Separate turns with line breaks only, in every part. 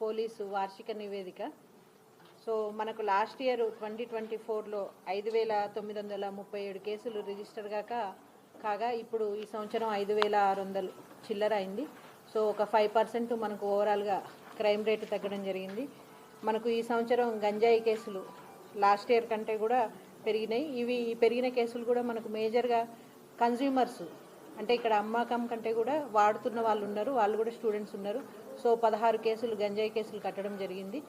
Police వార్షిక నివేదిక. So మనకు లాస్ట్ ఇయర్ 2024లో 5,937 కేసులు రిజిస్టర్ కాగా ఇప్పుడు ఈ సంవత్సరం 5,600 చిల్లర అయింది. సో ఒక 5% మనకు ఓవరాల్గా క్రైమ్ రేటు తగ్గడం జరిగింది. మనకు ఈ సంవత్సరం గంజాయి కేసులు లాస్ట్ ఇయర్ కంటే కూడా పెరిగినాయి. ఈ పెరిగిన కేసులు కూడా మనకు మేజర్గా కన్జ్యూమర్స్, అంటే ఇక్కడ అమ్మకం కంటే కూడా వాడుతున్న వాళ్ళు ఉన్నారు, వాళ్ళు కూడా స్టూడెంట్స్ ఉన్నారు. సో 16 కేసులు గంజాయి కేసులు కట్టడం జరిగింది.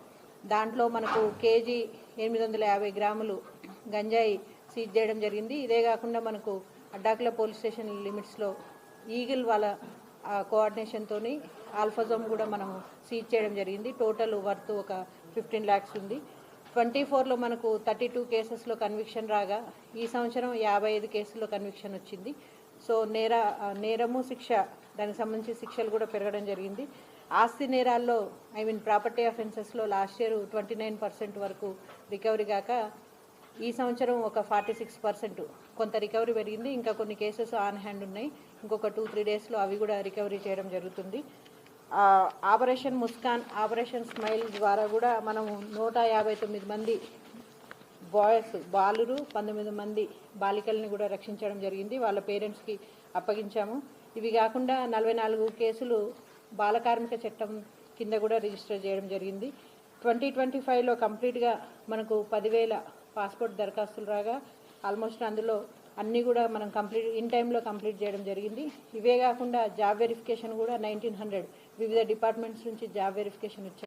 దాంట్లో మనకు కేజీ 850 గ్రాములు గంజాయి సీజ్ చేయడం జరిగింది. ఇదే కాకుండా మనకు అడ్డాకుల పోలీస్ స్టేషన్ లిమిట్స్లో ఈగిల్ వాళ్ళ కోఆర్డినేషన్తో ఆల్ఫాజోమ్ కూడా మనము సీజ్ చేయడం జరిగింది. టోటల్ వర్త్ ఒక 15 lakhs ఉంది. 24లో మనకు 32 కేసెస్లో కన్విక్షన్ రాగా ఈ సంవత్సరం 55 కేసుల్లో కన్విక్షన్ వచ్చింది. సో నేరము శిక్ష, దానికి సంబంధించి శిక్షలు కూడా పెరగడం జరిగింది. ఆస్తి నేరాల్లో ప్రాపర్టీ అఫెన్సెస్లో లాస్ట్ ఇయర్ 29% వరకు రికవరీ కాక ఈ సంవత్సరం ఒక 46% కొంత రికవరీ పెరిగింది. ఇంకా కొన్ని కేసెస్ ఆన్ హ్యాండ్ ఉన్నాయి. ఇంకొక 2-3 డేస్లో అవి కూడా రికవరీ చేయడం జరుగుతుంది. ఆపరేషన్ ముస్కాన్, ఆపరేషన్ స్మైల్ ద్వారా కూడా మనము 159 మంది బాలురు, 19 మంది బాలికల్ని కూడా రక్షించడం జరిగింది. వాళ్ళ పేరెంట్స్కి అప్పగించాము. ఇవి కాకుండా 44 కేసులు బాల కార్మిక చట్టం కింద కూడా రిజిస్టర్ చేయడం జరిగింది. 2025లో కంప్లీట్గా మనకు 10,000 పాస్పోర్ట్ దరఖాస్తులు రాగా ఆల్మోస్ట్ అందులో అన్నీ కూడా మనం ఇన్ టైంలో కంప్లీట్ చేయడం జరిగింది. ఇవే కాకుండా జాబ్ వెరిఫికేషన్ కూడా 1900 వివిధ డిపార్ట్మెంట్స్ నుంచి జాబ్ వెరిఫికేషన్ వచ్చాయి.